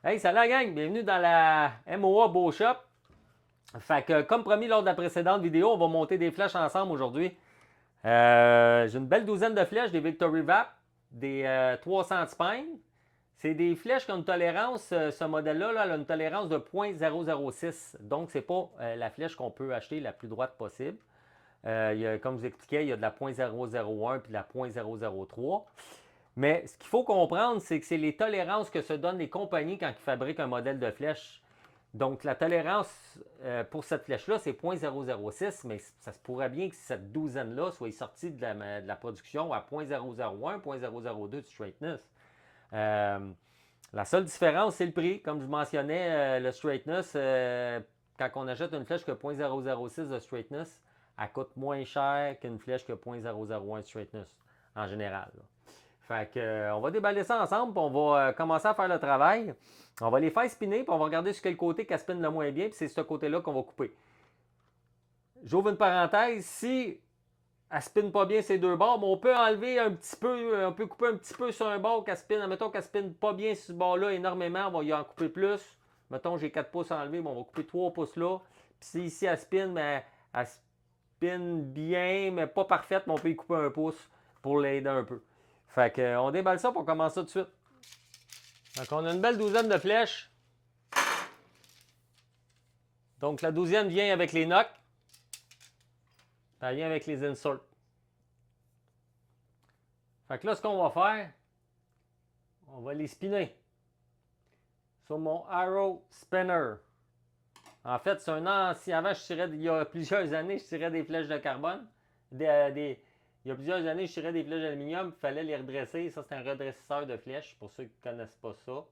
Hey, salut la gang! Bienvenue dans la MOA Beau Shop. Fait que, comme promis lors de la précédente vidéo, on va monter des flèches ensemble aujourd'hui. J'ai une belle douzaine de flèches, des Victory Vap, des 300 Spine. C'est des flèches qui ont une tolérance, ce modèle-là, là, a une tolérance de 0.006. Donc, c'est pas la flèche qu'on peut acheter la plus droite possible. Comme je vous expliquais, il y a de la 0.001 puis de la 0.003. Mais ce qu'il faut comprendre, c'est que c'est les tolérances que se donnent les compagnies quand ils fabriquent un modèle de flèche. Donc, la tolérance pour cette flèche-là, c'est 0.006, mais ça se pourrait bien que cette douzaine-là soit sortie de la production à 0.001, 0.002 de straightness. Euh, la seule différence, c'est le prix. Comme je mentionnais, le straightness, quand on achète une flèche qui a 0.006 de straightness, elle coûte moins cher qu'une flèche qui a 0.001 de straightness, en général. Là. Fait que, on va déballer ça ensemble, puis on va commencer à faire le travail. On va les faire spinner, puis on va regarder sur quel côté qu'elle spinne le moins bien, puis c'est ce côté-là qu'on va couper. J'ouvre une parenthèse, si elle spinne pas bien ces deux bords, mais on peut enlever un petit peu, on peut couper un petit peu sur un bord qu'elle spinne. Mettons qu'elle spinne pas bien sur ce bord-là énormément, on va y en couper plus. Mettons j'ai 4 pouces à enlever, mais on va couper 3 pouces là. Puis si ici elle spinne, mais elle spinne bien, mais pas parfaite, mais on peut y couper un pouce pour l'aider un peu. Fait que, on déballe ça pour commencer ça tout de suite. Donc, on a une belle douzaine de flèches. Donc, la douzième vient avec les knocks. Elle vient avec les inserts. Fait que là, ce qu'on va faire, on va les spinner sur mon Arrow Spinner. En fait, c'est un ancien. Avant, il y a plusieurs années, je tirais des flèches de carbone. Il y a plusieurs années, je tirais des flèches d'aluminium. Il fallait les redresser. Ça, c'est un redresseur de flèches. Pour ceux qui ne connaissent pas ça.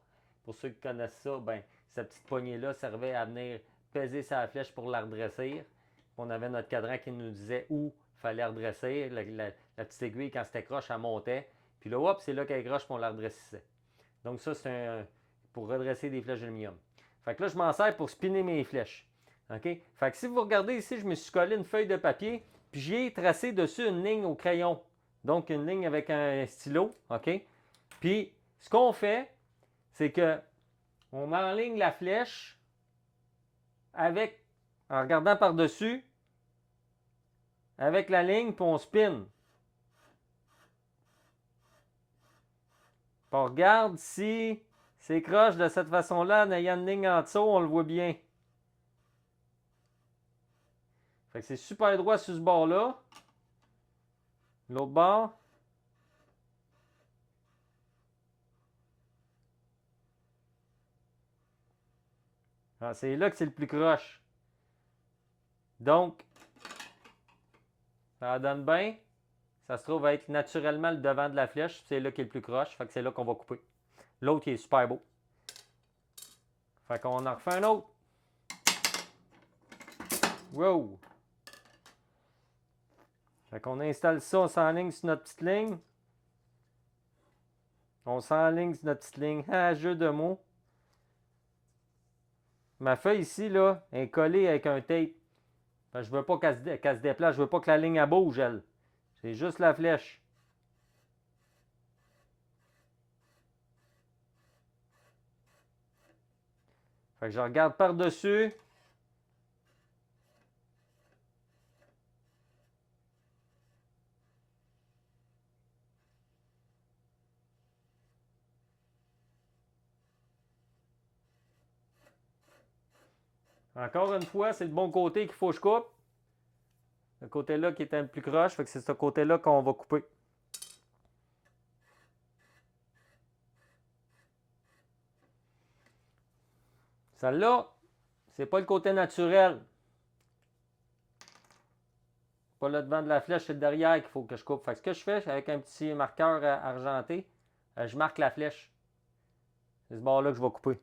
Pour ceux qui connaissent ça, ben, cette petite poignée-là servait à venir peser sa flèche pour la redresser. On avait notre cadran qui nous disait où il fallait redresser. La petite aiguille, quand c'était croche, elle montait. Puis là, hop, c'est là qu'elle croche, pour on la redressait. Donc ça, c'est pour redresser des flèches d'aluminium. Fait que là, je m'en sers pour spinner mes flèches. OK? Fait que si vous regardez ici, je me suis collé une feuille de papier, puis j'ai tracé dessus une ligne au crayon. Donc, une ligne avec un stylo. OK? Puis, ce qu'on fait, c'est que on enligne la flèche avec, en regardant par-dessus, avec la ligne, puis on spin. Puis on regarde si c'est croche de cette façon-là, en ayant une ligne en dessous, on le voit bien. Fait que c'est super droit sur ce bord-là. L'autre bord. Ah, c'est là que c'est le plus croche. Donc, ça donne bien. Ça se trouve à être naturellement le devant de la flèche. C'est là qui est le plus croche. Fait que c'est là qu'on va couper. L'autre, il est super beau. Fait qu'on en refait un autre. Wow! Fait qu'on installe ça, on s'enligne sur notre petite ligne. On s'enligne sur notre petite ligne. Ah, jeu de mots. Ma feuille ici, là, est collée avec un tape. Fait que je veux pas qu'elle se déplace. Je veux pas que la ligne elle bouge, elle. C'est juste la flèche. Fait que je regarde par-dessus. Encore une fois, c'est le bon côté qu'il faut que je coupe. Le côté-là qui est un peu plus croche, fait que c'est ce côté-là qu'on va couper. Celle-là, c'est pas le côté naturel. Pas le devant de la flèche, c'est le derrière qu'il faut que je coupe. Fait que ce que je fais avec un petit marqueur argenté, je marque la flèche. C'est ce bord-là que je vais couper.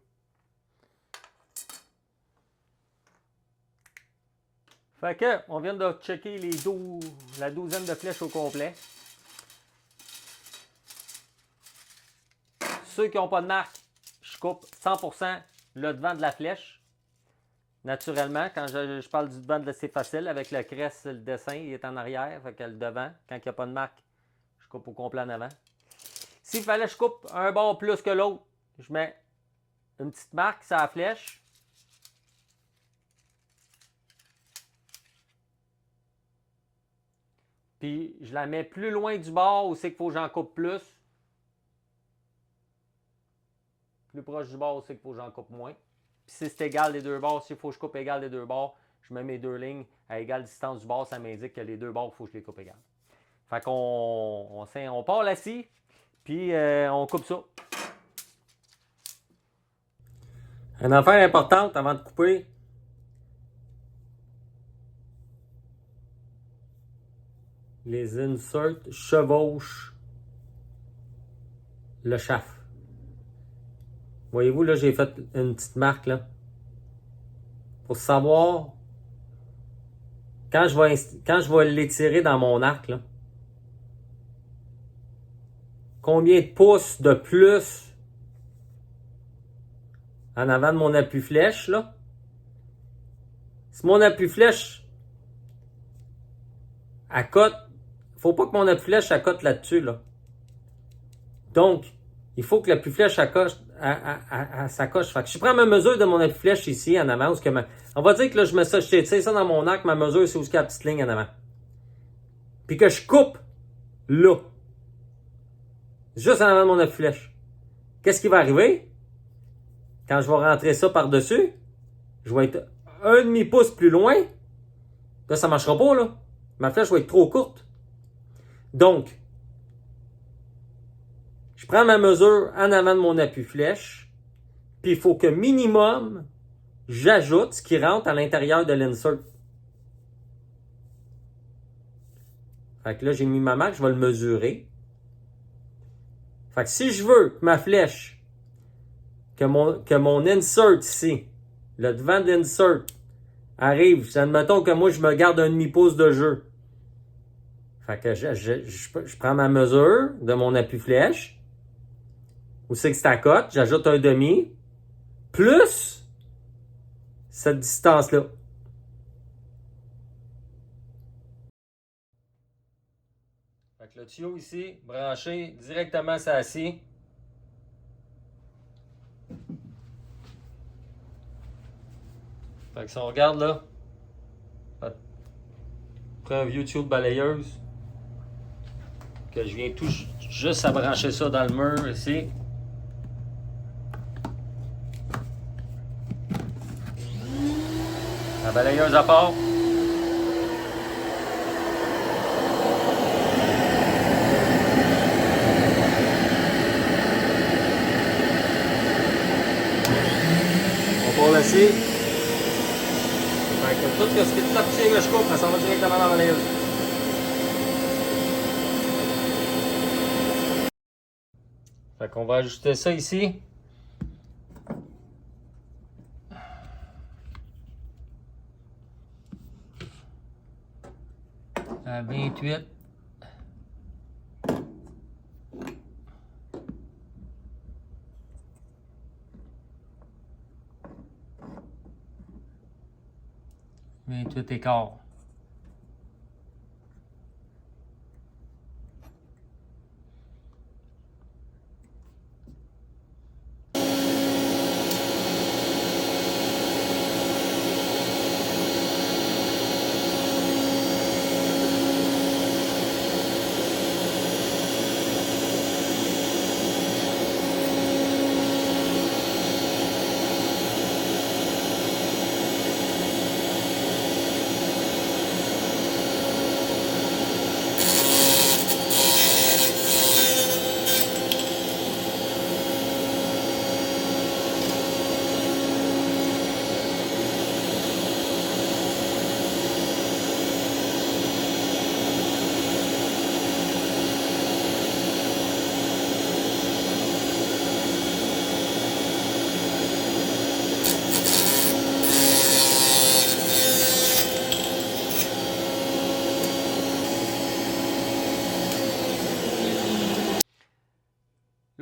Fait que, on vient de checker la douzaine de flèches au complet. Ceux qui n'ont pas de marque, je coupe 100% le devant de la flèche. Naturellement, quand je parle du devant, c'est facile. Avec le crest, le dessin, il est en arrière. Fait que le devant, quand il n'y a pas de marque, je coupe au complet en avant. S'il fallait que je coupe un bord plus que l'autre, je mets une petite marque sur la flèche. Puis je la mets plus loin du bord où c'est qu'il faut que j'en coupe plus. Plus proche du bord où c'est qu'il faut que j'en coupe moins. Puis si c'est égal les deux bords, s'il faut que je coupe égal les deux bords, je mets mes deux lignes à égale distance du bord, ça m'indique que les deux bords, il faut que je les coupe égal. Fait qu'on part la scie, puis on coupe ça. Une affaire importante avant de couper. Les inserts chevauchent le shaft. Voyez-vous, là, j'ai fait une petite marque, là. Pour savoir, quand je vais l'étirer dans mon arc, là, combien de pouces de plus en avant de mon appui-flèche, là. Si mon appui-flèche accote, faut pas que mon appui-flèche accote là-dessus, là. Donc, il faut que l'appui-flèche s'accoche. Fait que je prends ma mesure de mon appui-flèche ici, en avant. On va dire que là, je mets ça, je tire ça dans mon arc, ma mesure, c'est où il y a la petite ligne en avant. Puis que je coupe là. Juste en avant de mon appui-flèche. Qu'est-ce qui va arriver? Quand je vais rentrer ça par-dessus, je vais être un demi-pouce plus loin. Là, ça marchera pas, là. Ma flèche va être trop courte. Donc, je prends ma mesure en avant de mon appui-flèche, puis il faut que minimum, j'ajoute ce qui rentre à l'intérieur de l'insert. Fait que là, j'ai mis ma marque, je vais le mesurer. Fait que si je veux que ma flèche, que mon insert ici, le devant d'insert, arrive, admettons que moi, je me garde un demi-pouce de jeu. Fait que je prends ma mesure de mon appui-flèche, où c'est que c'est à cote, j'ajoute un demi, plus cette distance-là. Fait que le tuyau ici, branché directement sur la scie. Fait que si on regarde là, après un vieux tuyau de balayeuse, que je viens tout juste à brancher ça dans le mur ici. La balayeuse à part. On part là-ci. Fait que tout ce qui est toute la poussière que je coupe, ça s'en va directement dans la balayeuse. Fait qu'on va ajuster ça ici. À 28. Écart.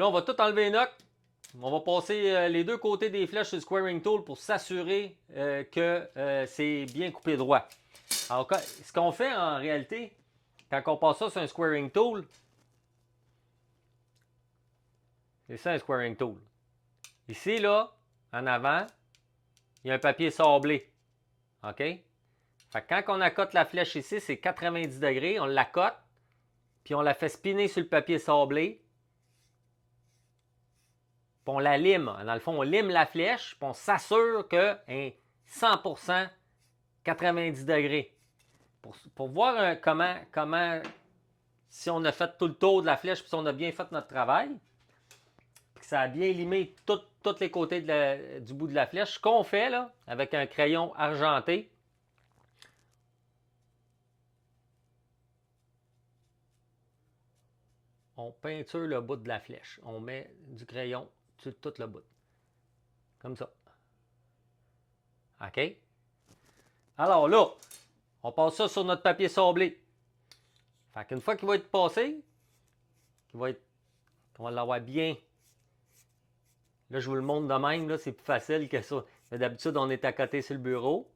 Là, on va tout enlever les nocs. On va passer les deux côtés des flèches sur le squaring tool pour s'assurer que c'est bien coupé droit. Alors, ce qu'on fait en réalité, quand on passe ça sur un squaring tool, c'est ça un squaring tool. Ici, là, en avant, il y a un papier sablé. OK? Fait que quand on accote la flèche ici, c'est 90 degrés. On l'accote, puis on la fait spinner sur le papier sablé. Puis on la lime. Dans le fond, on lime la flèche, puis on s'assure que 100% 90 degrés. Pour voir comment, si on a fait tout le tour de la flèche, puis si on a bien fait notre travail, puis que ça a bien limé tous les côtés du bout de la flèche, ce qu'on fait là, avec un crayon argenté, on peinture le bout de la flèche. On met du crayon sur tout le bout. Comme ça. OK? Alors là, on passe ça sur notre papier sablé. Fait qu'une fois qu'il va être passé, on va l'avoir bien. Là, je vous le montre de même, là, c'est plus facile que ça. Mais d'habitude, on est à côté sur le bureau.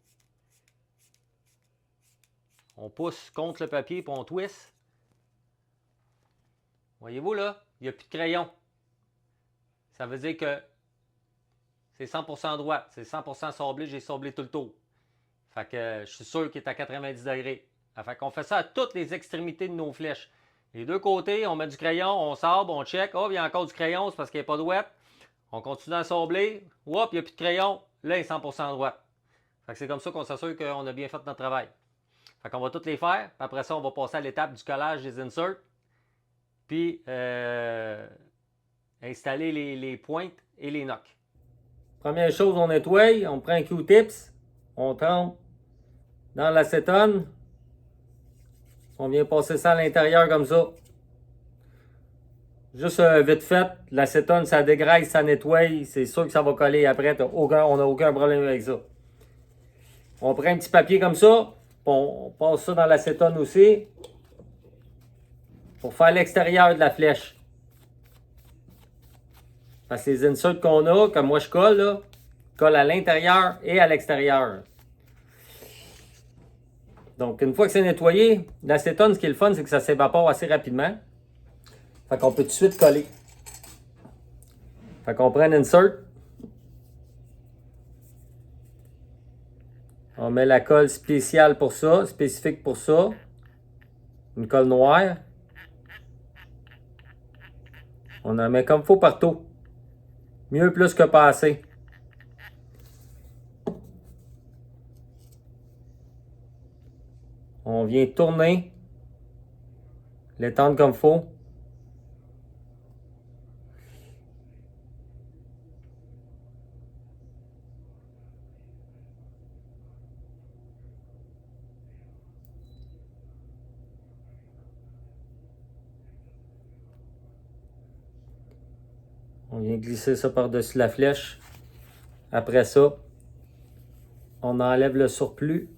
On pousse contre le papier puis on twist. Voyez-vous là, il n'y a plus de crayon. Ça veut dire que c'est 100% droit. C'est 100% sablé, j'ai sablé tout le tour. Fait que je suis sûr qu'il est à 90 degrés. Fait qu'on fait ça à toutes les extrémités de nos flèches. Les deux côtés, on met du crayon, on sable, on check. Oh, il y a encore du crayon, c'est parce qu'il n'y a pas de wet. On continue à sabler. Hop, il n'y a plus de crayon. Là, il est 100% droit. Fait que c'est comme ça qu'on s'assure qu'on a bien fait notre travail. Fait qu'on va toutes les faire. Puis après ça, on va passer à l'étape du collage des inserts. Puis installer les pointes et les nocks. Première chose, on nettoie. On prend un Q-tips. On trempe dans l'acétone. On vient passer ça à l'intérieur comme ça. Juste vite fait, l'acétone, ça dégraisse, ça nettoie. C'est sûr que ça va coller après. On n'a aucun problème avec ça. On prend un petit papier comme ça. On passe ça dans l'acétone aussi. Pour faire l'extérieur de la flèche. Parce que les inserts qu'on a, comme moi je colle, là, colle à l'intérieur et à l'extérieur. Donc, une fois que c'est nettoyé, l'acétone, ce qui est le fun, c'est que ça s'évapore assez rapidement. Fait qu'on peut tout de suite coller. Fait qu'on prend un insert. On met la colle spéciale pour ça, spécifique pour ça. Une colle noire. On en met comme il faut partout. Mieux plus que pas assez. On vient tourner. L'étendre comme il faut. On vient glisser ça par-dessus la flèche. Après ça, on enlève le surplus.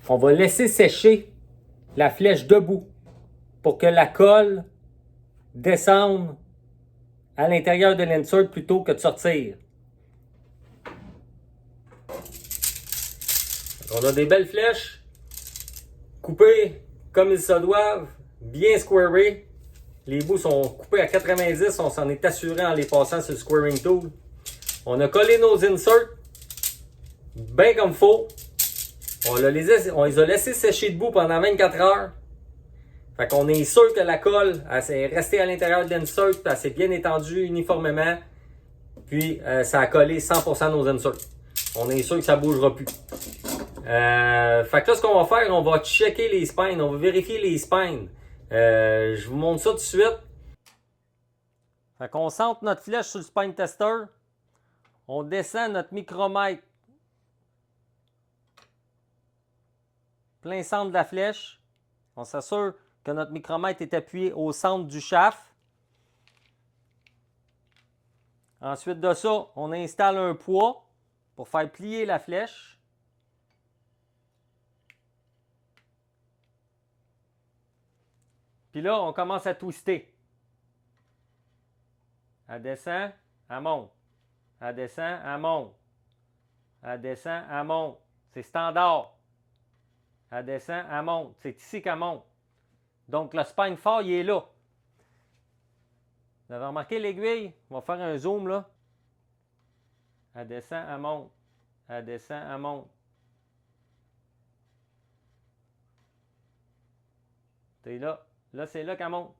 On va laisser sécher la flèche debout pour que la colle descende à l'intérieur de l'insert plutôt que de sortir. On a des belles flèches coupées comme ils se doivent, bien squarées. Les bouts sont coupés à 90, on s'en est assuré en les passant sur le squaring tool. On a collé nos inserts bien comme il faut. On les a laissés sécher debout pendant 24 heures. Fait qu'on est sûr que la colle est restée à l'intérieur de l'insert, elle s'est bien étendue uniformément. Puis ça a collé 100% de nos inserts. On est sûr que ça ne bougera plus. Fait que là, ce qu'on va faire, on va checker les spines, on va vérifier les spines. Je vous montre ça tout de suite. Fait qu'on centre notre flèche sur le spine tester. On descend notre micromètre plein centre de la flèche. On s'assure que notre micromètre est appuyé au centre du shaft. Ensuite de ça, on installe un poids pour faire plier la flèche. Puis là, on commence à twister. Elle descend, elle monte. Elle descend, elle monte. Elle descend, elle monte. C'est standard. Elle descend, elle monte. C'est ici qu'elle monte. Donc, le spine fort, il est là. Vous avez remarqué l'aiguille? On va faire un zoom, là. Elle descend, elle monte. Elle descend, elle monte. C'est là. Là, c'est là qu'elle monte.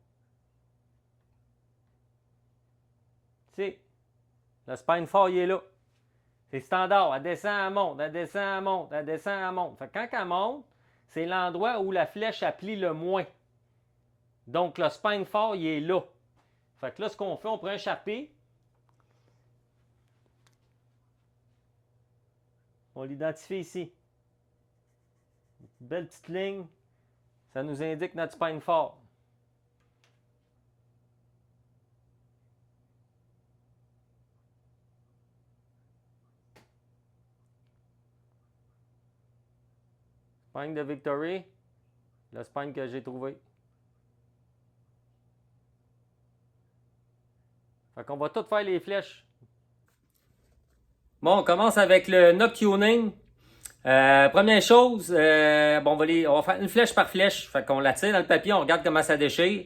Tu sais, le spine fort, il est là. C'est standard. Elle descend, elle monte. Elle descend, elle monte. Elle descend, elle monte. Fait que quand elle monte, c'est l'endroit où la flèche appuie le moins. Donc, le spine fort, il est là. Fait que là, ce qu'on fait, on prend un Sharpie. On l'identifie ici. Une belle petite ligne. Ça nous indique notre spine fort. Spine de Victory. Le spine que j'ai trouvé. Fait qu'on va tout faire les flèches. Bon, on commence avec le knock tuning. Première chose, bon, on va faire une flèche par flèche. Fait qu'on la tire dans le papier, on regarde comment ça déchire.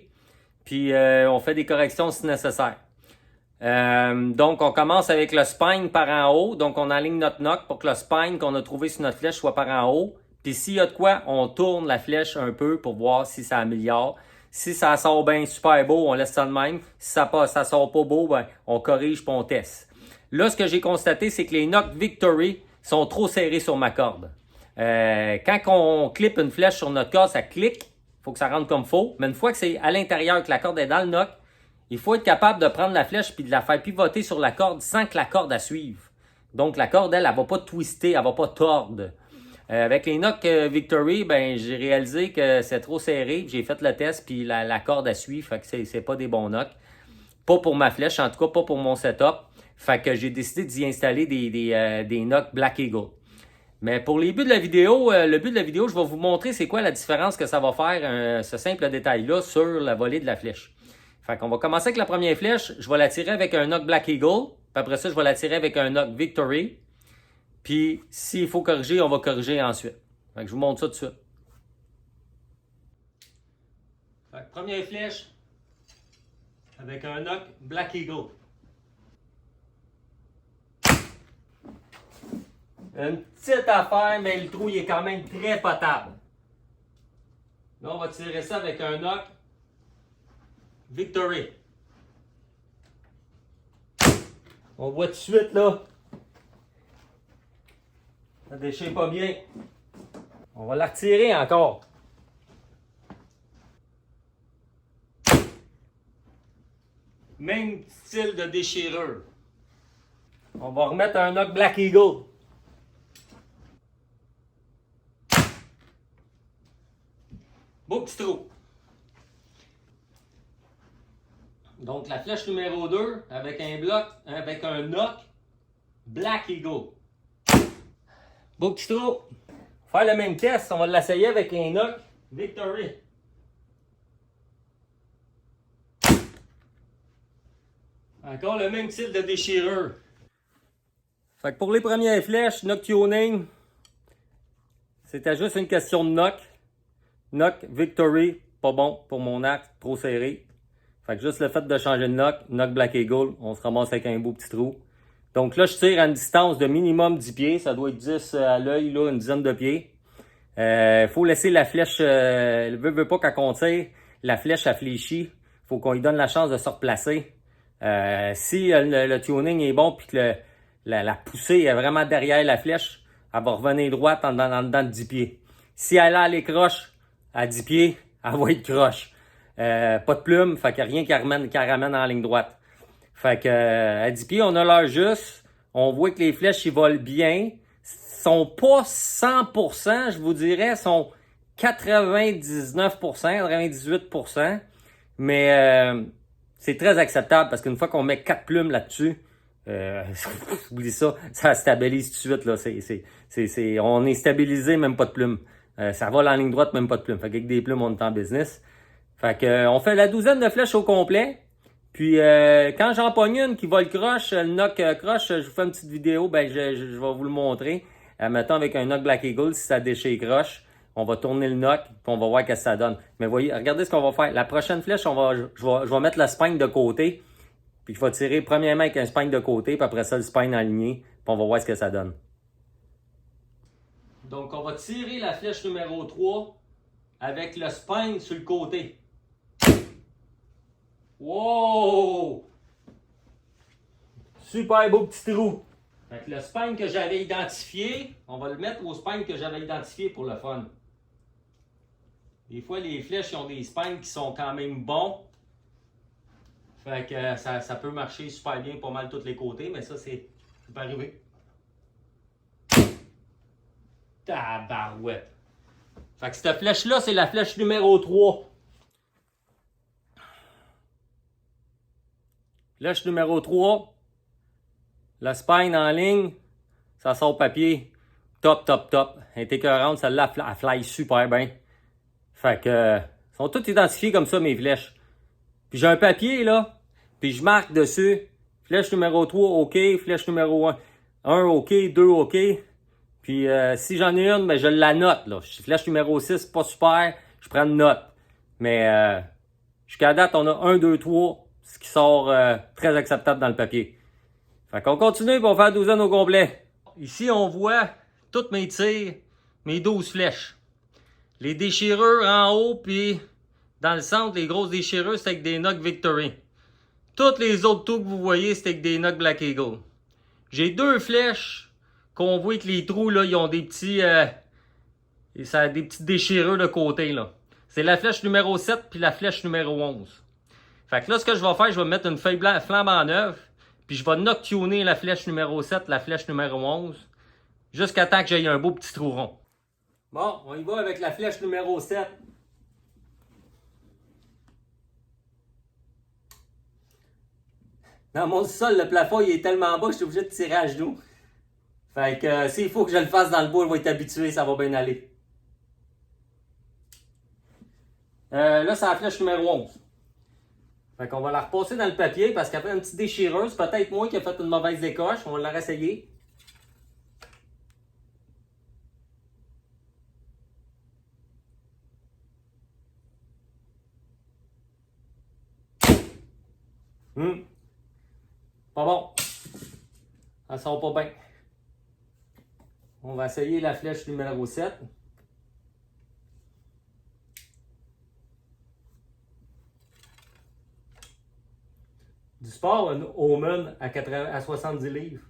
Puis on fait des corrections si nécessaire. Donc, on commence avec le spine par en haut. Donc, on aligne notre knock pour que le spine qu'on a trouvé sur notre flèche soit par en haut. Puis s'il y a de quoi, on tourne la flèche un peu pour voir si ça améliore. Si ça sort bien super beau, on laisse ça de même. Si ça sort pas beau, ben, on corrige et on teste. Là, ce que j'ai constaté, c'est que les Knock Victory sont trop serrés sur ma corde. Quand on clippe une flèche sur notre corde, ça clique. Il faut que ça rentre comme faut. Mais une fois que c'est à l'intérieur, que la corde est dans le knock, il faut être capable de prendre la flèche puis de la faire pivoter sur la corde sans que la corde la suive. Donc, la corde, elle va pas twister, elle va pas tordre. Avec les Knock Victory, ben j'ai réalisé que c'est trop serré. J'ai fait le test, puis la corde a suivi. Fait que c'est pas des bons knocks. Pas pour ma flèche, en tout cas pas pour mon setup. Fait que j'ai décidé d'y installer des Knock Black Eagle. Mais pour les buts de la vidéo, le but de la vidéo, je vais vous montrer c'est quoi la différence que ça va faire, ce simple détail-là, sur la volée de la flèche. Fait qu'on va commencer avec la première flèche. Je vais la tirer avec un Knock Black Eagle. Puis après ça, je vais la tirer avec un Knock Victory. Puis, s'il faut corriger, on va corriger ensuite. Fait que je vous montre ça tout de suite. Fait que première flèche avec un Knock Black Eagle. Une petite affaire, mais le trou il est quand même très potable. Là, on va tirer ça avec un Knock Victory. On voit tout de suite là. Ça déchire pas bien. On va la retirer encore. Même style de déchirure. On va remettre un Knock Black Eagle. Beau petit trou. Donc la flèche numéro 2 avec un Knock Black Eagle. Beau petit trou. Faire le même test, on va l'essayer avec un Knock Victory. Encore le même style de déchirure. Fait que pour les premières flèches, Knock Tuning, c'était juste une question de knock. Knock Victory, pas bon pour mon arc, trop serré. Fait que juste le fait de changer de knock Black Eagle, on se ramasse avec un beau petit trou. Donc là, je tire à une distance de minimum 10 pieds. Ça doit être 10 à l'œil, là, une dizaine de pieds. Faut laisser la flèche, veut pas quand on tire, la flèche a fléchi. Faut qu'on lui donne la chance de se replacer. Si le tuning est bon puis que la poussée est vraiment derrière la flèche, elle va revenir droite en dedans de 10 pieds. Si elle a les croches à 10 pieds, elle va être croche. Pas de plume, fait qu'il n'y a rien qui ramène en ligne droite. Fait que à 10 pieds, on a l'heure juste. On voit que les flèches, ils volent bien. Sont pas 100%, je vous dirais, sont 99%, 98%. Mais c'est très acceptable parce qu'une fois qu'on met 4 plumes là-dessus, oublie ça, ça stabilise tout de suite. Là. On est stabilisé, même pas de plumes. Ça vole en ligne droite, même pas de plumes. Fait qu'avec des plumes, on est en business. Fait que on fait la douzaine de flèches au complet. Puis quand j'en pogne une qui vole croche, le knock croche, je vous fais une petite vidéo, ben je vais vous le montrer. Mettons avec un Knock Black Eagle, si ça déchire croche. On va tourner le knock, puis on va voir ce que ça donne. Mais voyez, regardez ce qu'on va faire. La prochaine flèche, je vais mettre le spine de côté, puis je vais tirer premièrement avec un spine de côté, puis après ça, le spine aligné, puis on va voir ce que ça donne. Donc, on va tirer la flèche numéro 3 avec le spine sur le côté. Wow! Super beau petit trou. Fait que le spine que j'avais identifié, on va le mettre au spine que j'avais identifié pour le fun. Des fois, les flèches ils ont des spines qui sont quand même bons. Fait que ça peut marcher super bien pas mal de tous les côtés, mais ça, ça peut arriver. Tabarouette. Fait que cette flèche-là, c'est la flèche numéro 3. Flèche numéro 3. La spine en ligne. Ça sort papier. Top, top, top. Elle est écœurante. Celle-là, elle fly super bien. Fait que, sont toutes identifiées comme ça, mes flèches. Puis j'ai un papier, là. Puis je marque dessus. Flèche numéro 3, OK. Flèche numéro 1. 1, OK. 2, OK. Puis si j'en ai une, ben, je la note. Là. Flèche numéro 6, pas super, je prends une note. Mais jusqu'à date, on a 1, 2, 3, ce qui sort très acceptable dans le papier. Fait qu'on continue pour faire 12 au complet. Ici, on voit tous mes tirs, mes 12 flèches. Les déchirures en haut, puis dans le centre, les grosses déchirures, c'est avec des Nock Victory. Toutes les autres trous que vous voyez, c'est avec des Nock Black Eagle. J'ai 2 flèches qu'on voit que les trous, là, ils ont des petits des petites déchirures de côté, là. C'est la flèche numéro 7 puis la flèche numéro 11. Fait que là, ce que je vais faire, je vais mettre une feuille flambant neuve, puis je vais noctuner la flèche numéro 7, la flèche numéro 11, jusqu'à temps que j'aie un beau petit trou rond. Bon, on y va avec la flèche numéro 7. Dans mon sol, le plafond, il est tellement bas que je suis obligé de tirer à genoux. Fait que s'il faut que je le fasse dans le bois, je vais être habitué, ça va bien aller. Là, c'est la flèche numéro 11. Fait qu'on va la repasser dans le papier parce qu'après une petite déchireuse, peut-être moi qui ai fait une mauvaise décoche, on va la réessayer. Pas bon. Ça sort pas bien. On va essayer la flèche numéro 7. Du sport, un Omen à 70 livres.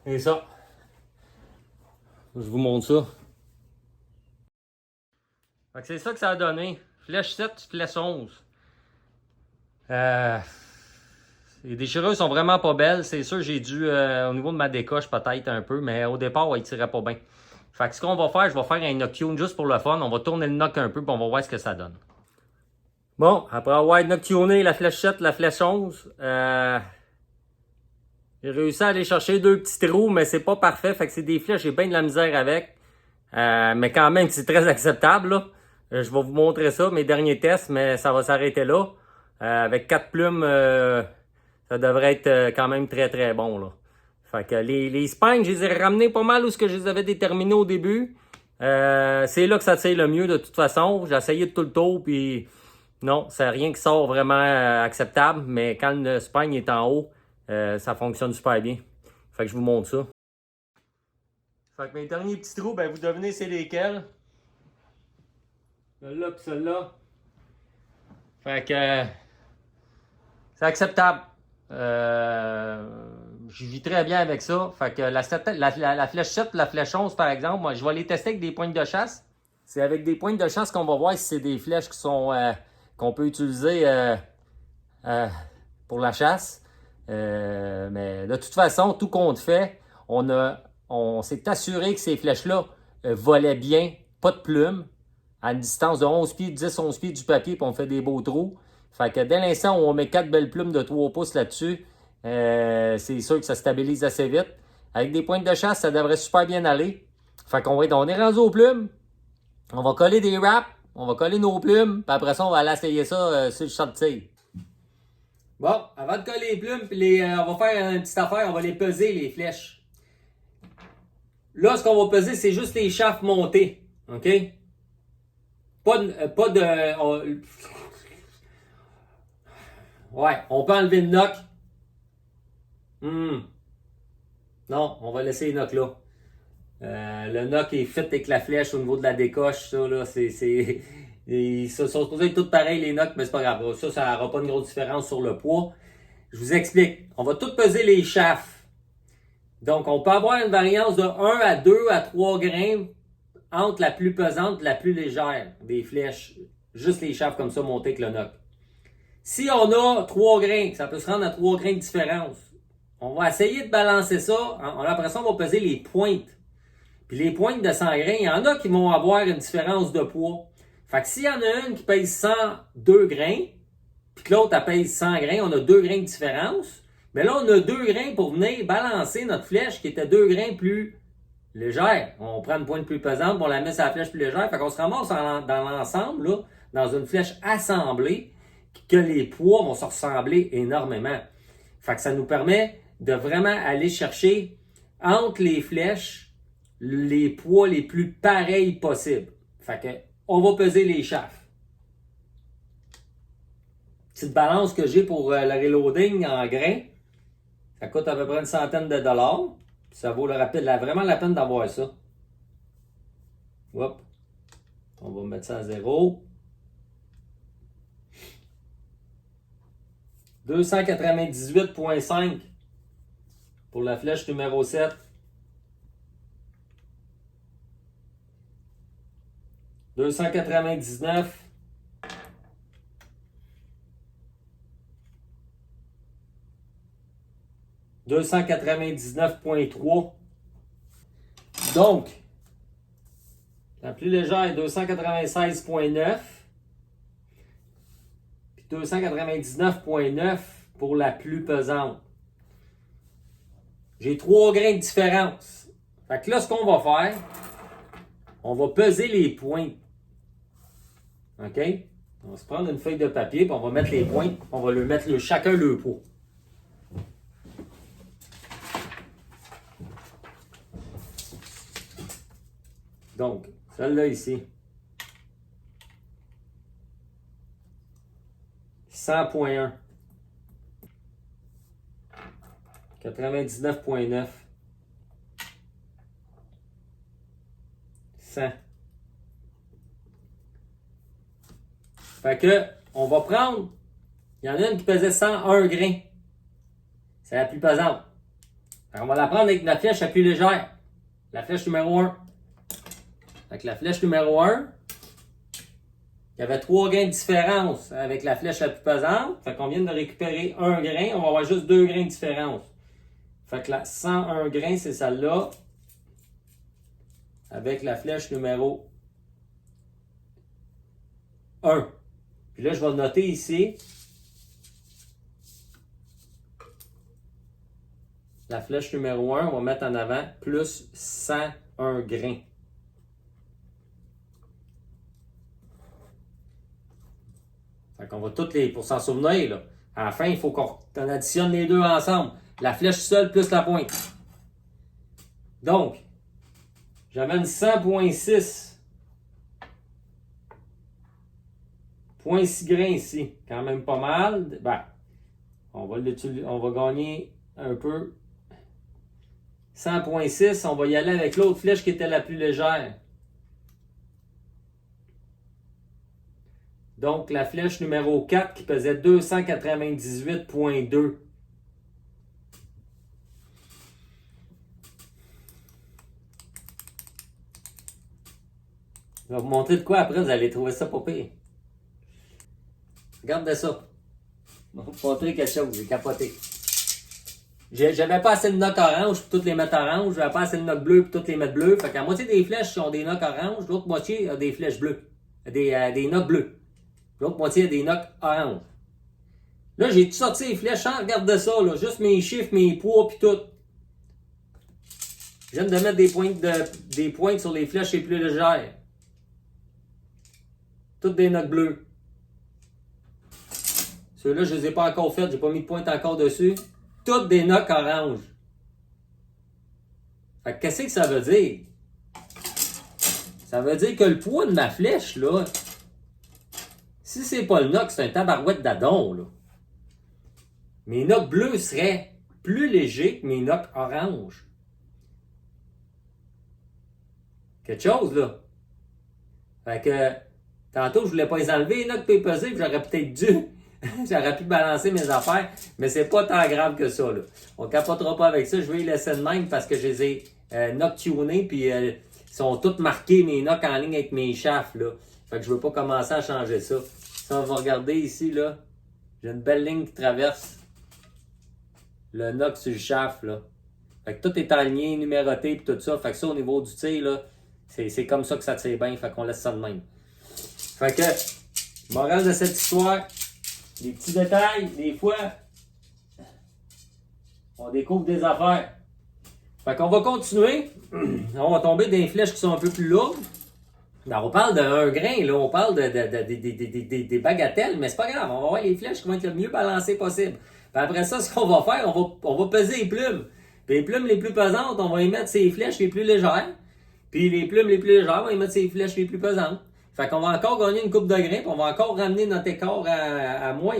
Et ça. Je vous montre ça. C'est ça que ça a donné. Flèche 7, flèche 11. Les déchirures sont vraiment pas belles. C'est sûr, j'ai dû, au niveau de ma décoche, peut-être un peu, mais au départ, ouais, il tirait pas bien. Fait que ce qu'on va faire, je vais faire un noctune juste pour le fun. On va tourner le knock un peu, puis on va voir ce que ça donne. Bon, après avoir noctuné la flèche 7, la flèche 11, j'ai réussi à aller chercher 2 petits trous, mais c'est pas parfait. Fait que c'est des flèches, j'ai bien de la misère avec. Mais quand même, c'est très acceptable, là. Je vais vous montrer ça, mes derniers tests, mais ça va s'arrêter là. Avec 4 plumes, ça devrait être quand même très très bon, là. Fait que les spines, je les ai ramenés pas mal où ce que je les avais déterminés au début. C'est là que ça tire le mieux de toute façon. J'ai essayé de tout le tour, puis non, c'est rien qui sort vraiment acceptable. Mais quand le spine est en haut, ça fonctionne super bien. Fait que je vous montre ça. Fait que mes derniers petits trous, ben vous devinez c'est lesquels. Celui-là pis celui-là. Fait que c'est acceptable. Je vis très bien avec ça. Fait que la flèche 7 et la flèche 11, par exemple, moi, je vais les tester avec des pointes de chasse. C'est avec des pointes de chasse qu'on va voir si c'est des flèches qui sont qu'on peut utiliser pour la chasse. Mais de toute façon, tout compte fait, on s'est assuré que ces flèches-là volaient bien, pas de plumes, à une distance de 11 pieds, 10-11 pieds du papier, puis on fait des beaux trous. Fait que dès l'instant où on met 4 belles plumes de 3 pouces là-dessus, c'est sûr que ça stabilise assez vite. Avec des pointes de chasse, ça devrait super bien aller. Fait qu'on on est rendu aux plumes. On va coller des wraps, on va coller nos plumes, puis après ça, on va aller essayer ça sur le champ de tir. Bon, avant de coller les plumes, puis on va faire une petite affaire, on va les peser, les flèches. Là, ce qu'on va peser, c'est juste les chafes montées. OK? Pas de ouais, on peut enlever le knock. Non, on va laisser les knocks là. Le knock est fait avec la flèche au niveau de la décoche. Ça, là, ils sont supposés être tous pareils, les knocks, mais c'est pas grave. Ça n'aura pas une grosse différence sur le poids. Je vous explique. On va tout peser les chafes. Donc, on peut avoir une variance de 1 à 2 à 3 grains entre la plus pesante et la plus légère des flèches. Juste les chafes comme ça montées avec le knock. Si on a 3 grains, ça peut se rendre à 3 grains de différence. On va essayer de balancer ça. Après ça, on va peser les pointes. Puis les pointes de 100 grains, il y en a qui vont avoir une différence de poids. Fait que s'il y en a une qui pèse 102 grains, puis que l'autre elle pèse 100 grains, on a 2 grains de différence. Mais là, on a 2 grains pour venir balancer notre flèche qui était 2 grains plus légère. On prend une pointe plus pesante, on la met sur la flèche plus légère. Fait qu'on se ramasse dans l'ensemble, là, dans une flèche assemblée, que les poids vont se ressembler énormément. Fait que ça nous permet de vraiment aller chercher entre les flèches les poids les plus pareils possibles. Fait que on va peser les chafes. Petite balance que j'ai pour le reloading en grains. Ça coûte à peu près une centaine de dollars. Ça vaut vraiment la peine d'avoir ça. Hop. On va mettre ça à 0. 298,5 pour la flèche numéro 7. 299. 299,3. Donc, la plus légère est 296,9. Puis 299,9 pour la plus pesante. J'ai 3 grains de différence. Fait que là, ce qu'on va faire, on va peser les pointes. OK? On va se prendre une feuille de papier, puis on va mettre les pointes, on va le mettre chacun le poids. Donc, celle-là ici. 100,1. 99,9. 100. Fait que, on va prendre, il y en a une qui pesait 101 grains. C'est la plus pesante. On va la prendre avec la flèche la plus légère. La flèche numéro 1. Fait que la flèche numéro 1, il y avait 3 grains de différence avec la flèche la plus pesante. Fait qu'on vient de récupérer 1 grain. On va avoir juste 2 grains de différence. Fait que la 101 grains, c'est celle-là. Avec la flèche numéro 1. Puis là, je vais noter ici. La flèche numéro 1, on va mettre en avant plus 101 grains. Fait qu'on va toutes les. Pour s'en souvenir, là, à la fin, il faut qu'on additionne les deux ensemble. La flèche seule plus la pointe. Donc, j'amène 100,6. 0,6 grains ici. Quand même pas mal. Ben, on va gagner un peu. 100,6. On va y aller avec l'autre flèche qui était la plus légère. Donc, la flèche numéro 4 qui pesait 298,2. Je vais vous montrer de quoi après, vous allez trouver ça pas pire. Regardez ça. Je vais vous montrer quelque chose, j'ai capoté. J'avais pas assez de notes orange pour toutes les mettre orange, j'avais pas assez de notes bleues pour toutes les mettre bleues. Fait qu'à moitié des flèches ont des notes orange, l'autre moitié a des flèches bleues. Des notes bleues. L'autre moitié a des notes orange. Là, j'ai tout sorti les flèches, hein, regardez ça, là, juste mes chiffres, mes poids, puis tout. Je viens de mettre des pointes sur les flèches les plus légères. Toutes des notes bleues. Ceux-là, je ne les ai pas encore faits. J'ai pas mis de pointe encore dessus. Toutes des knocks orange. Fait que qu'est-ce que ça veut dire? Ça veut dire que le poids de ma flèche, là, si c'est pas le knock, c'est un tabarouette d'adon, là. Mes knocks bleus seraient plus légers que mes knocks orange. Quelque chose, là. Fait que, tantôt, je voulais pas les enlever, les knocks peser, puis j'aurais peut-être dû. J'aurais pu balancer mes affaires, mais c'est pas tant grave que ça, là. On capotera pas avec ça, je vais les laisser de même parce que je les ai knock-tunés, puis ils sont tous marqués, mes knocks en ligne avec mes shafts, là. Fait que je veux pas commencer à changer ça. Si on va regarder ici, là, j'ai une belle ligne qui traverse le knock sur le shaft, là. Fait que tout est aligné, numéroté, puis tout ça. Fait que ça, au niveau du tir, là, c'est comme ça que ça tire bien. Fait qu'on laisse ça de même. Fait que, morale de cette histoire, les petits détails, des fois, on découvre des affaires. Fait qu'on va continuer. On va tomber dans des flèches qui sont un peu plus lourdes. Ben, on parle d'un grain, là. On parle des bagatelles, mais c'est pas grave. On va voir les flèches qui vont être le mieux balancées possible. Puis après ça, ce qu'on va faire, on va peser les plumes. Puis les plumes les plus pesantes, on va y mettre ces flèches les plus légères. Puis les plumes les plus légères, on va y mettre ces flèches les plus pesantes. Fait qu'on va encore gagner une coupe de grains, puis on va encore ramener notre écart à moins.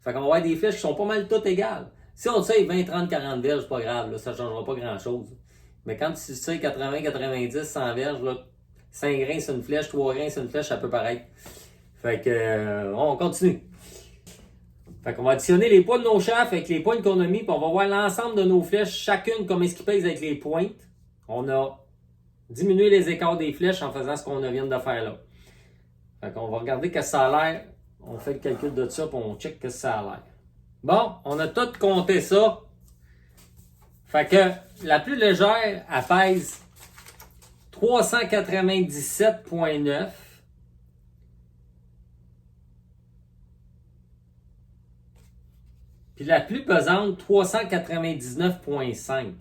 Fait qu'on va avoir des flèches qui sont pas mal toutes égales. Si on tire 20, 30, 40 verges, c'est pas grave, là, ça changera pas grand-chose. Mais quand tu tires 80, 90, 100 verges, là, 5 grains c'est une flèche, 3 grains c'est une flèche, ça peut paraître. Fait que, on continue. Fait qu'on va additionner les poids de nos shafts avec les pointes qu'on a mis, puis on va voir l'ensemble de nos flèches, chacune comme est-ce qu'ils pèsent avec les pointes. On a diminué les écarts des flèches en faisant ce qu'on vient de faire là. Fait qu'on va regarder qu'est-ce que ça a l'air. On fait le calcul de ça, puis on check qu'est-ce que ça a l'air. Bon, on a tout compté ça. Fait que la plus légère, elle pèse 397,9. Puis la plus pesante, 399,5.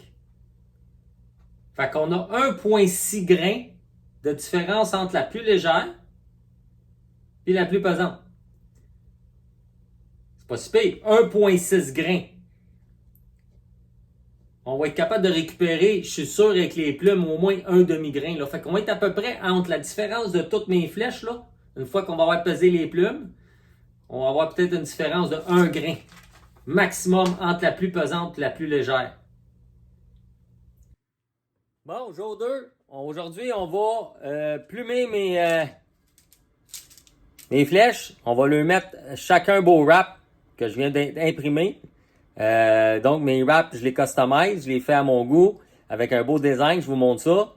Fait qu'on a 1,6 grains de différence entre la plus légère et la plus pesante. C'est pas si pire. 1,6 grains. On va être capable de récupérer, je suis sûr, avec les plumes, au moins un demi-grain. Là. Fait qu'on va être à peu près entre la différence de toutes mes flèches, là, une fois qu'on va avoir pesé les plumes, on va avoir peut-être une différence de 1 grain. Maximum entre la plus pesante et la plus légère. Bon, jour 2. Aujourd'hui, on va plumer mes flèches. On va leur mettre chacun beau wrap que je viens d'imprimer. Donc, mes wraps, je les customise, je les fais à mon goût avec un beau design. Je vous montre ça.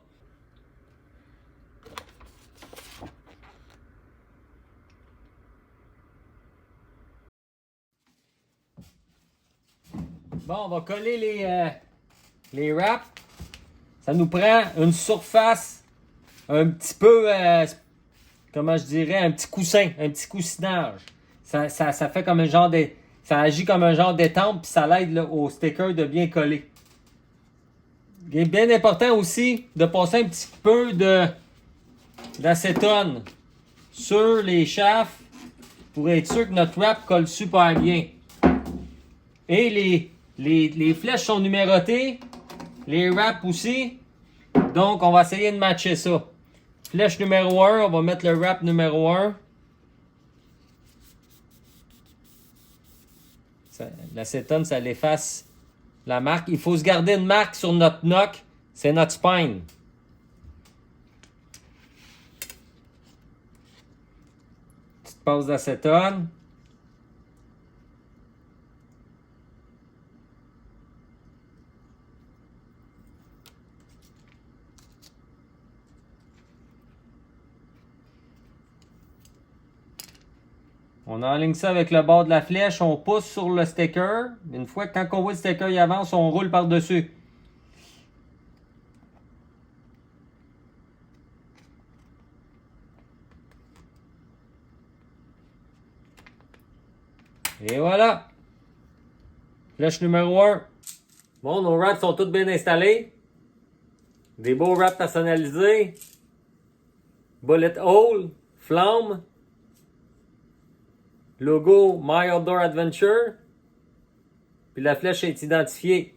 Bon, on va coller les wraps. Ça nous prend une surface un petit peu, comment je dirais, un petit coussin, un petit coussinage. Ça fait comme un genre de... Ça agit comme un genre d'étampe, puis ça l'aide au sticker de bien coller. Il est bien important aussi de passer un petit peu d'acétone sur les shafts pour être sûr que notre wrap colle super bien. Et les flèches sont numérotées, les wraps aussi. Donc, on va essayer de matcher ça. Flèche numéro 1, on va mettre le wrap numéro 1. L'acétone, ça l'efface la marque. Il faut se garder une marque sur notre knock. C'est notre spine. Petite pause d'acétone. On enligne ça avec le bord de la flèche, on pousse sur le sticker. Une fois que quand on voit le sticker il avance, on roule par-dessus. Et voilà. Flèche numéro 1. Bon, nos wraps sont tous bien installés. Des beaux wraps personnalisés. Bullet hole, flamme. logo My Outdoor Adventure. Puis la flèche est identifiée.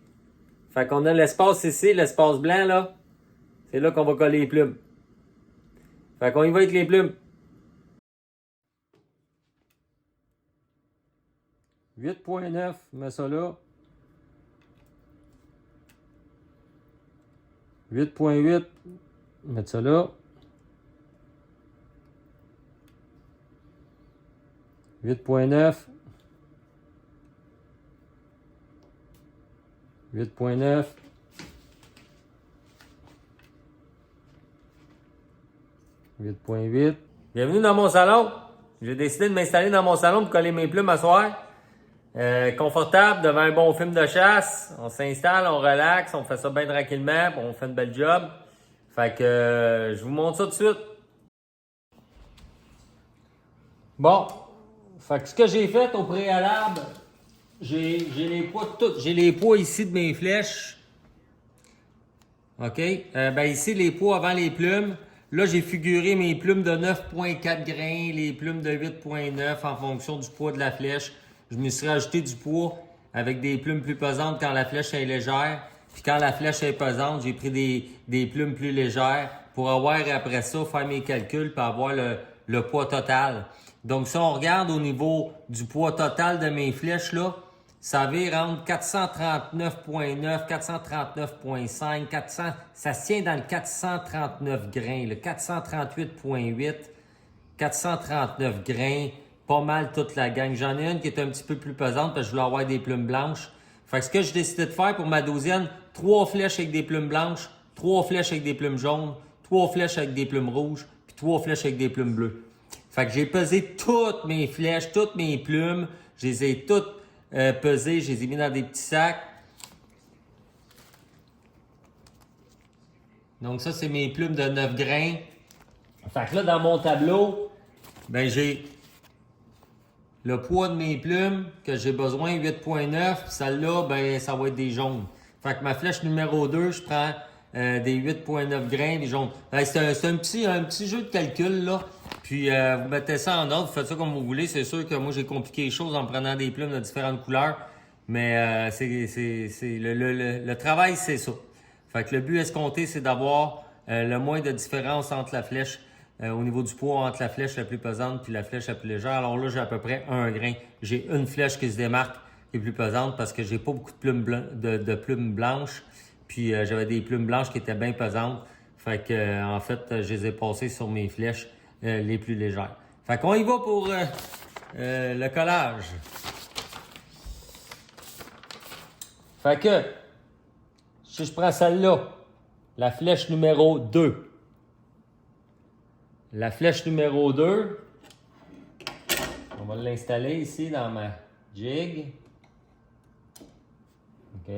Fait qu'on a l'espace ici, l'espace blanc là. C'est là qu'on va coller les plumes. Fait qu'on y va avec les plumes. 8.9, mets ça là. 8.8, mettre ça là. 8.9. 8.9. 8.8. Bienvenue dans mon salon. J'ai décidé de m'installer dans mon salon pour coller mes plumes à soir. Confortable devant un bon film de chasse. On s'installe, on relaxe, on fait ça bien tranquillement, on fait une belle job. Fait que je vous montre ça tout de suite. Bon, fait que ce que j'ai fait au préalable, j'ai les poids de tout. J'ai les poids ici de mes flèches. OK? Ben ici, les poids avant les plumes. Là, j'ai figuré mes plumes de 9.4 grains, les plumes de 8.9 en fonction du poids de la flèche. Je me suis rajouté du poids avec des plumes plus pesantes quand la flèche est légère. Puis quand la flèche est pesante, j'ai pris des plumes plus légères pour avoir après ça, faire mes calculs pour avoir le poids total. Donc si on regarde au niveau du poids total de mes flèches, là, ça vire entre 439.9, 439.5, 400, ça se tient dans le 439 grains, le 438.8, 439 grains, pas mal toute la gang. J'en ai une qui est un petit peu plus pesante parce que je voulais avoir des plumes blanches. Fait que ce que j'ai décidé de faire pour ma douzième, 3 flèches avec des plumes blanches, 3 flèches avec des plumes jaunes, 3 flèches avec des plumes rouges, puis 3 flèches avec des plumes bleues. Fait que j'ai pesé toutes mes flèches, toutes mes plumes, je les ai toutes pesées, je les ai mis dans des petits sacs. Donc ça, c'est mes plumes de 9 grains. Fait que là, dans mon tableau, ben j'ai le poids de mes plumes que j'ai besoin, 8.9. Celle-là, ben ça va être des jaunes. Fait que ma flèche numéro 2, je prends des 8.9 grains, des jaunes. C'est un petit jeu de calcul, là. Puis vous mettez ça en ordre, vous faites ça comme vous voulez. C'est sûr que moi, j'ai compliqué les choses en prenant des plumes de différentes couleurs. Mais le travail, c'est ça. Fait que le but escompté, c'est d'avoir le moins de différence entre la flèche au niveau du poids, entre la flèche la plus pesante puis la flèche la plus légère. Alors là, j'ai à peu près un grain. J'ai une flèche qui se démarque, qui est plus pesante parce que j'ai pas beaucoup de plumes, de plumes blanches. Puis j'avais des plumes blanches qui étaient bien pesantes. Fait que en fait, je les ai passées sur mes flèches les plus légères. Fait qu'on y va pour le collage. Fait que, si je prends celle-là, la flèche numéro 2. La flèche numéro 2, on va l'installer ici dans ma jig. OK.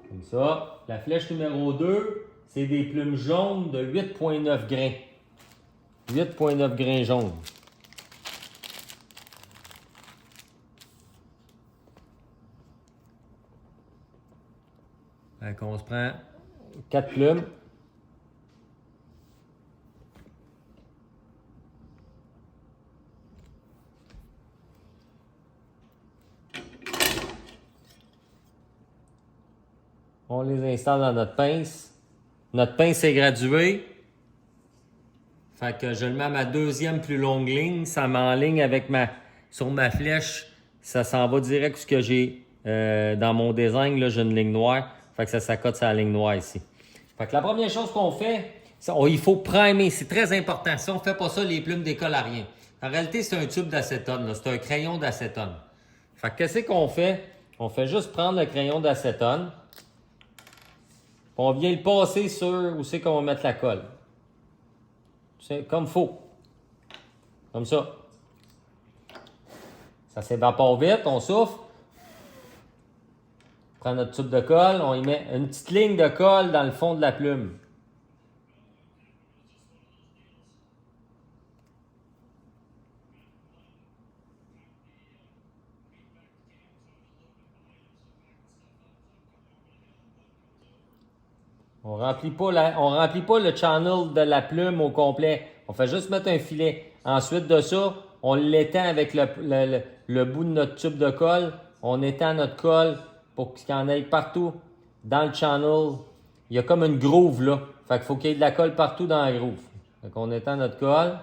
Comme ça. La flèche numéro 2, c'est des plumes jaunes de 8.9 grains. 8.9 grains jaunes. Fait qu'on se prend 4 plumes. On les installe dans notre pince. Notre pince est graduée. Fait que je le mets à ma deuxième plus longue ligne. Ça m'enligne avec sur ma flèche. Ça s'en va direct ce que j'ai dans mon design. Là, j'ai une ligne noire. Fait que ça s'accote sur la ligne noire ici. Fait que la première chose qu'on fait, il faut primer. C'est très important. Si on ne fait pas ça, les plumes décollent à rien. En réalité, c'est un tube d'acétone. C'est un crayon d'acétone. Fait que qu'est-ce qu'on fait? On fait juste prendre le crayon d'acétone. On vient le passer sur où c'est qu'on va mettre la colle. C'est comme faut. Comme ça. Ça s'évapore vite, on souffle. On prend notre tube de colle, on y met une petite ligne de colle dans le fond de la plume. On remplit pas le channel de la plume au complet. On fait juste mettre un filet. Ensuite de ça, on l'étend avec le bout de notre tube de colle. On étend notre colle pour qu'il y en ait partout dans le channel. Il y a comme une groove là. Fait qu'il faut qu'il y ait de la colle partout dans la groove. Fait qu'on étend notre colle.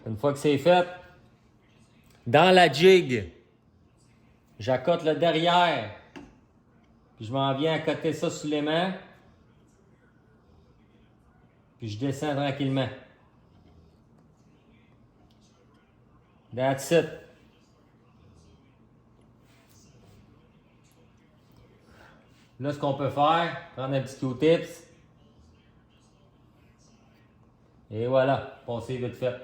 Une fois que c'est fait, dans la jig, j'accote le derrière. Puis je m'en viens accoter ça sur l'aimant. Puis je descends tranquillement. That's it. Là, ce qu'on peut faire, prendre un petit Q-tips. Et voilà, passer vite fait.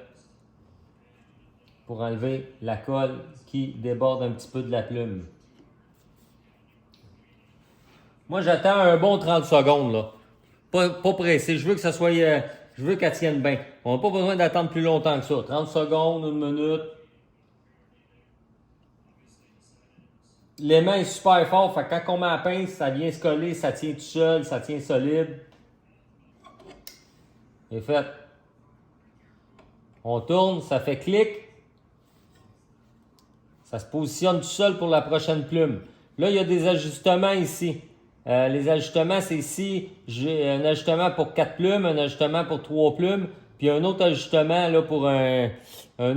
Pour enlever la colle qui déborde un petit peu de la plume. Moi, j'attends un bon 30 secondes, là. Pas pressé. Je veux que ça soit... je veux qu'elle tienne bien. On n'a pas besoin d'attendre plus longtemps que ça. 30 secondes, une minute. L'aimant est super fort. Fait que quand on met la pince, ça vient se coller. Ça tient tout seul. Ça tient solide. C'est fait. On tourne. Ça fait clic. Ça se positionne tout seul pour la prochaine plume. Là, il y a des ajustements ici. Les ajustements, c'est ici, j'ai un ajustement pour 4 plumes, un ajustement pour 3 plumes, puis un autre ajustement là, pour un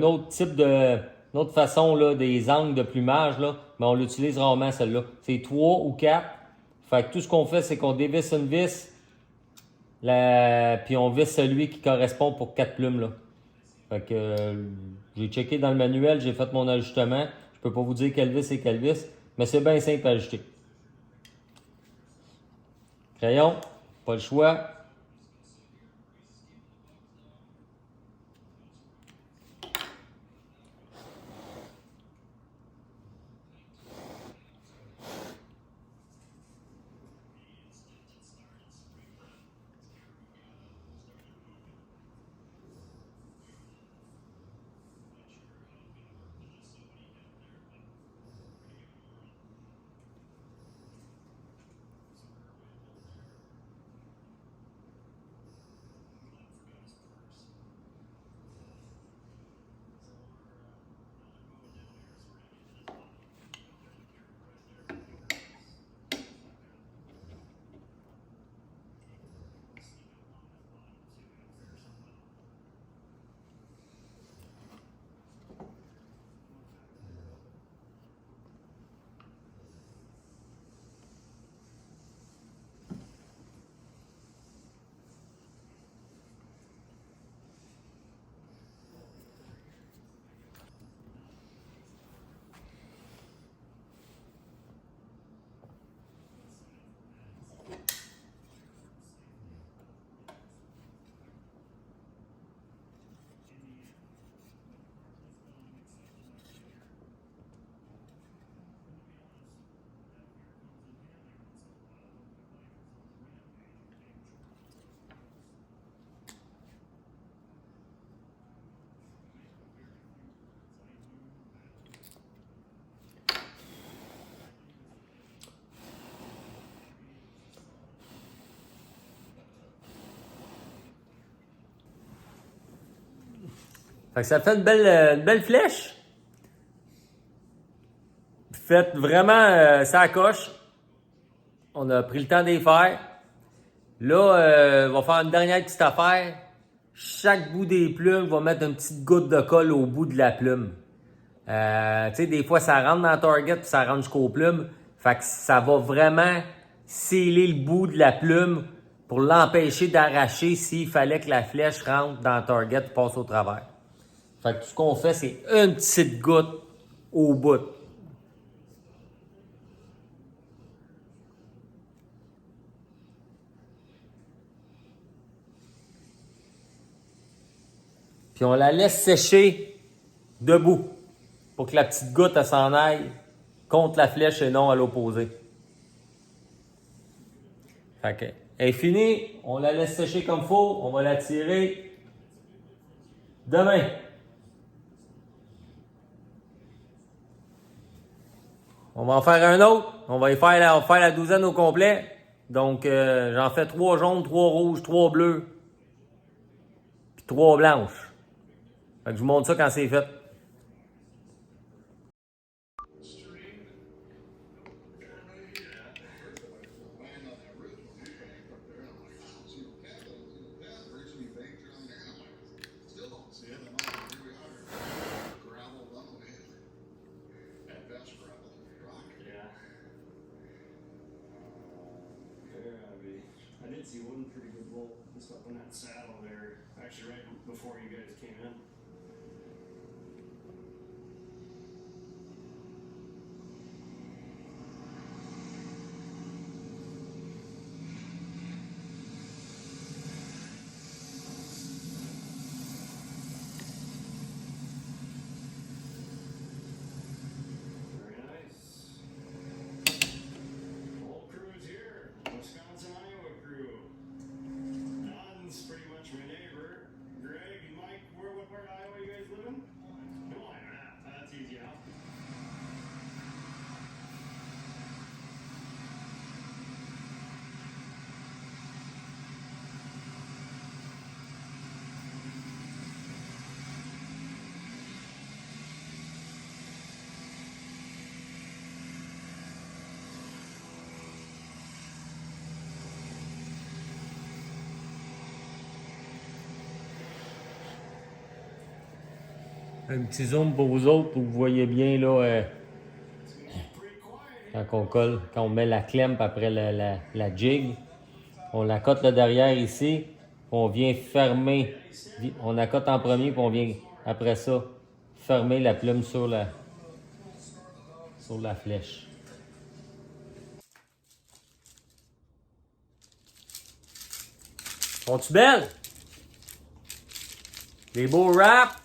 autre type de... une autre façon là, des angles de plumage, là, mais on l'utilise rarement celle-là. C'est 3 ou 4. Fait que tout ce qu'on fait, c'est qu'on dévisse une vis, puis on visse celui qui correspond pour 4 plumes. Là. Fait que j'ai checké dans le manuel, j'ai fait mon ajustement. Je peux pas vous dire quelle vis et quelle vis, mais c'est bien simple à ajuster. Crayon, pas le choix. Fait que ça fait une belle flèche. Faites vraiment ça coche. On a pris le temps d'y faire. Là, on va faire une dernière petite affaire. Chaque bout des plumes va mettre une petite goutte de colle au bout de la plume. Tu sais, des fois, ça rentre dans le target puis ça rentre jusqu'aux plumes. Fait que ça va vraiment sceller le bout de la plume pour l'empêcher d'arracher s'il fallait que la flèche rentre dans le target et passe au travers. Fait que tout ce qu'on fait, c'est une petite goutte au bout. Puis on la laisse sécher debout pour que la petite goutte elle s'en aille contre la flèche et non à l'opposé. Fait que, elle est finie, on la laisse sécher comme il faut, on va la tirer demain. On va en faire un autre, on va faire la douzaine au complet. Donc, j'en fais 3 jaunes, 3 rouges, 3 bleus, puis 3 blanches. Fait que je vous montre ça quand c'est fait. I did see one pretty good bull just up in that saddle there, actually right before you guys came in. Very nice. Whole crew's here. Wisconsin, Iowa crew. Don's pretty much my neighbor. Greg and Mike, what part of Iowa you guys live in? Des Moines, that's easy enough. Un petit zoom pour vous autres, pour que vous voyez bien là, quand on colle, quand on met la clempe après la jig. On la cote là derrière ici, puis on vient fermer. On la cote en premier, puis on vient après ça fermer la plume sur la flèche. Sont-tu belles? Des beaux wraps,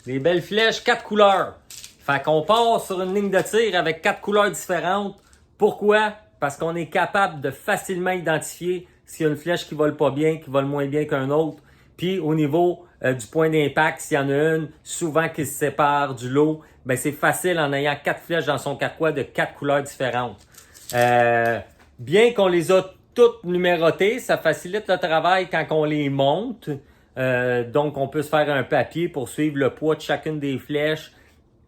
des belles flèches, 4 couleurs. Fait qu'on part sur une ligne de tir avec 4 couleurs différentes. Pourquoi? Parce qu'on est capable de facilement identifier s'il y a une flèche qui vole pas bien, qui vole moins bien qu'un autre. Puis au niveau du point d'impact, s'il y en a une, souvent qui se sépare du lot, ben c'est facile en ayant 4 flèches dans son carquois de 4 couleurs différentes. Bien qu'on les a toutes numérotées, ça facilite le travail quand on les monte. Donc on peut se faire un papier pour suivre le poids de chacune des flèches.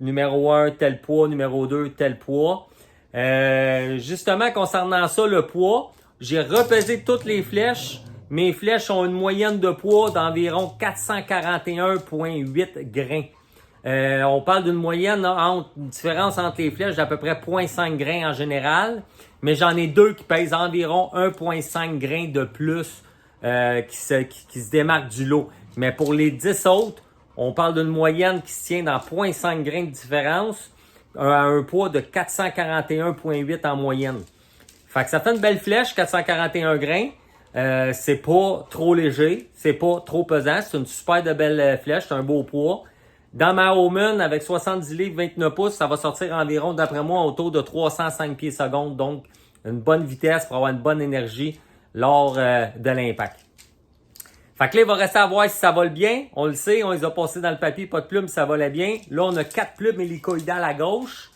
Numéro 1, tel poids. Numéro 2, tel poids. Justement, concernant ça, le poids, j'ai repesé toutes les flèches. Mes flèches ont une moyenne de poids d'environ 441,8 grains. On parle d'une moyenne, une différence entre les flèches d'à peu près 0,5 grains en général. Mais j'en ai 2 qui pèsent environ 1,5 grains de plus qui se démarquent du lot. Mais pour les 10 autres, on parle d'une moyenne qui se tient dans 0,5 grains de différence à un poids de 441,8 en moyenne. Fait que ça fait une belle flèche, 441 grains. C'est pas trop léger, c'est pas trop pesant. C'est une super de belle flèche, c'est un beau poids. Dans ma Omen, avec 70 livres, 29 pouces, ça va sortir environ, d'après moi, autour de 305 pieds secondes. Donc, une bonne vitesse pour avoir une bonne énergie lors de l'impact. Fait que là, il va rester à voir si ça vole bien. On le sait, on les a passés dans le papier, pas de plumes, ça volait bien. Là, on a 4 plumes hélicoïdales à gauche.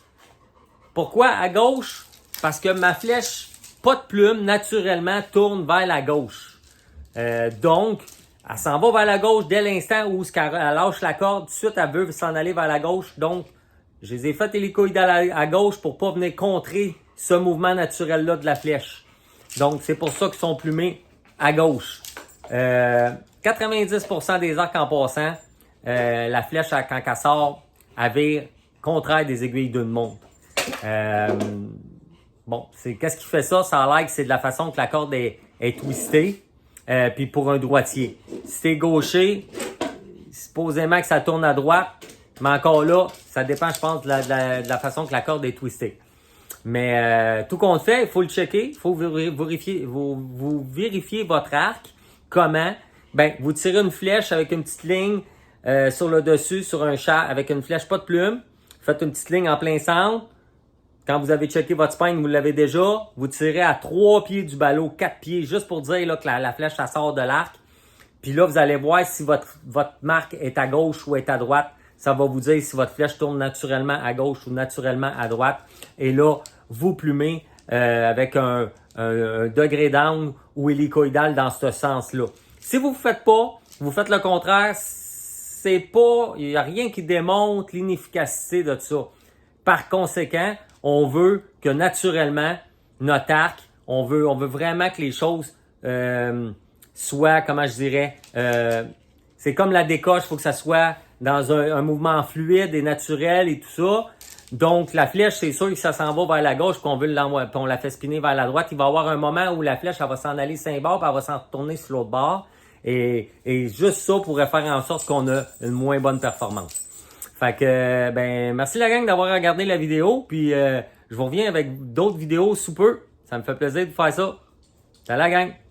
Pourquoi à gauche? Parce que ma flèche, pas de plumes, naturellement, tourne vers la gauche. Donc, elle s'en va vers la gauche dès l'instant où elle lâche la corde. Tout de suite, elle veut s'en aller vers la gauche. Donc, je les ai fait hélicoïdales à gauche pour pas venir contrer ce mouvement naturel-là de la flèche. Donc, c'est pour ça qu'ils sont plumés à gauche. 90% des arcs en passant, la flèche, quand elle sort, elle vire contraire des aiguilles d'une montre. Bon, qu'est-ce qui fait ça? Ça a l'air que c'est de la façon que la corde est twistée. Puis pour un droitier. Si t'es gaucher, supposément que ça tourne à droite, mais encore là, ça dépend, je pense, de la façon que la corde est twistée. Mais tout compte fait, il faut le checker, il faut vérifier votre arc. Comment? Ben, vous tirez une flèche avec une petite ligne sur le dessus, sur un chat, avec une flèche pas de plume. Faites une petite ligne en plein centre. Quand vous avez checké votre spine, vous l'avez déjà. Vous tirez à 3 pieds du ballot, 4 pieds, juste pour dire là, que la flèche, ça sort de l'arc. Puis là, vous allez voir si votre marque est à gauche ou est à droite. Ça va vous dire si votre flèche tourne naturellement à gauche ou naturellement à droite. Et là, vous plumez avec un degré d'angle ou hélicoïdal dans ce sens-là. Si vous ne faites pas, vous faites le contraire, il n'y a rien qui démontre l'inefficacité de ça. Par conséquent, on veut que naturellement, notre arc, on veut vraiment que les choses soient, comment je dirais, c'est comme la décoche, il faut que ça soit dans un mouvement fluide et naturel et tout ça. Donc, la flèche, c'est sûr que ça s'en va vers la gauche, puis on la fait spinner vers la droite. Il va y avoir un moment où la flèche, elle va s'en aller 5 bords, puis elle va s'en retourner sur l'autre bord. Et juste ça pourrait faire en sorte qu'on a une moins bonne performance. Fait que, merci la gang d'avoir regardé la vidéo, puis je vous reviens avec d'autres vidéos sous peu. Ça me fait plaisir de faire ça. Salut la gang!